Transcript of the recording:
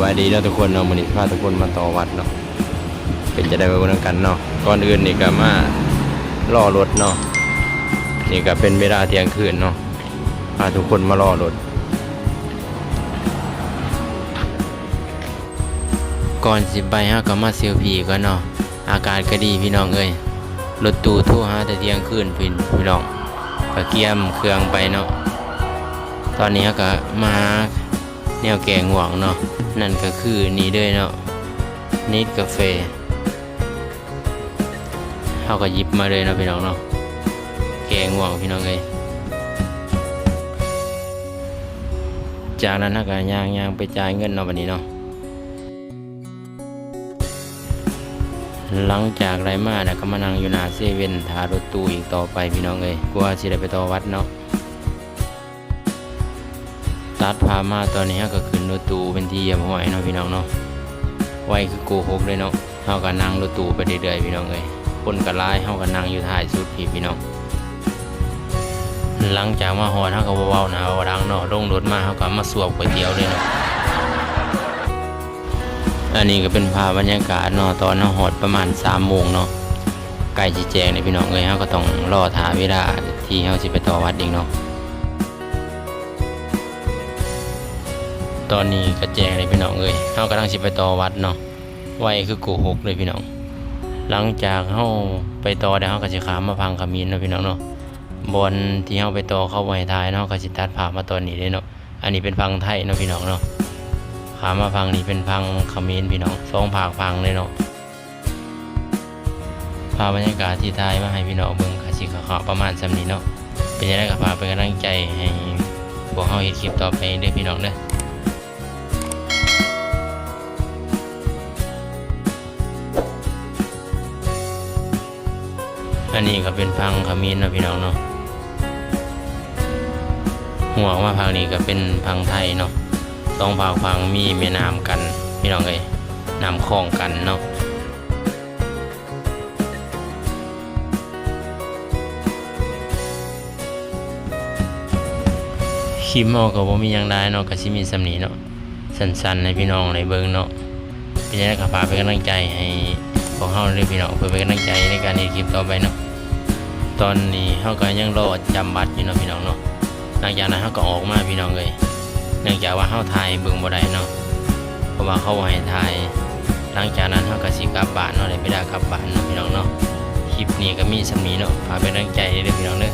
ายดีเนาะทุกคนเนาะมื้อนี้พาทุกคนมาต่อวัดเนาะเป็นจะได้ไปกันกันเนาะก่อนอื่นนี่ก็มารอรถเนาะนี่ก็เป็นเวลาเที่ยงคืนเนาะพาทุกคนมารอรถก่อนสิไปฮะก็มาเซลฟี่ก่อนเนาะอากาศก็ดีพี่น้องเอ้ยรถตู้ทั่วหาแต่เที่ยงคืนพี่น้องก็เกียมเครื่องไปเนาะตอนนี้ก็มาแนวแกงหวังเนาะนั่นก็คือนี่ด้วยเนาะนิดกาแฟเขาก็หยิบมาเลยเนาะพี่น้องเนาะแกงหวังพี่น้องเลยจากนั้นก็ย่างไปจ่ายเงินเนาะวันนี้เนาะหลังจากไรมาเนี่ยก็มานั่งอยู่หน้าเซเว่นทารถตู้อีกต่อไปพี่น้องเลยกลัวสิได้ไปต่อวัดเนาะตัดพามาตอนนี้ก็ขึ้นรถตู้เป็นที่เยี่ยมห้อยเนาะพี่น้องเนาะไวคือโกหกเลยเนาะเฮาก็นั่งรถตู้ไปเรื่อยๆพี่น้องเลยคนก็หลายเฮาก็นั่งอยู่ท้ายสุดพี่น้องหลังจากมาฮอดเฮาก็เว้าๆนะเว้าดังเนาะลงรถมาเฮาก็มาสวบก๋วยเตี๋ยวเลยเนาะอันนี้ก็เป็นภาพบรรยากาศเนาะตอนเฮาฮอดประมาณ 3 โมงเนาะใกล้สิแจ้งเลยพี่น้องเอ้ยเฮาก็ต้องรอท่าเวลาที่เฮาสิไปต่อวัดอีกเนาะตอนนี้ก็แจ้งเลยพี่น้องเอ้ยเฮากำลังสิไปต่อวัดเนาะไวคือโกหกเลยพี่น้องหลังจากเฮาไปต่อแล้วเฮาก็สิข้ามมาพังขมิ้นเนาะพี่น้องเนาะบอนที่เฮาไปต่อเข้าไว้ท้ายเนาะก็สิตัดภาพมาตอนนี้เลยเนาะอันนี้เป็นพังไทยเนาะพี่น้องเนาะข้ามมาพังนี้เป็นพังขมิ้นพี่น้อง2 ภาคพังเลยเนาะภาพบรรยากาศที่ท้ายมาให้พี่น้องเบิ่งก็สิขาวๆประมาณส่ำนี้เนาะเป็นจังได๋ก็ฝากเป็นกำลังใจให้พวกเฮาเฮ็ดคลิปต่อไปเด้อพี่น้องเด้ออันนี้ก็เป็นพังขมิ้นนะพี่น้องเนาะหัวมาพังนี้ก็เป็นพังไทยเนาะ2 ภาคพังมีแม่น้ำกันพี่น้องเอ้ยน้ำคลองกันเนาะคลิปเฮาก็บ่มีหยังได้เนาะก็สิมีส่ำนี้เนาะสั้นๆให้พี่น้องได้เบิ่งเนาะเป็นจังได๋ก็ฝากเป็นกำลังใจให้พวกเฮาด้วยพี่น้องเพื่อเป็นกำลังใจในการเฮ็ดคลิปต่อไปเนาะตอนนี้เฮาก็ยังรอจำบัตรอยู่เนาะพี่น้องเนาะหลังจากนั้นเฮาก็ออกมาพี่น้องเลยเนื่องจากว่าเฮาถ่ายเบิ่งบ่ได้เนาะเพราะว่าเขาให้ถ่ายหลังจากนั้นเฮาก็สิกลับบ้านเนาะได้ไปได้กลับบ้านเนาะพี่น้องเนาะคลิปนี้ก็มีส่ำนี้เนาะฝากเป็นกำลังใจด้วยพี่น้องเด้อ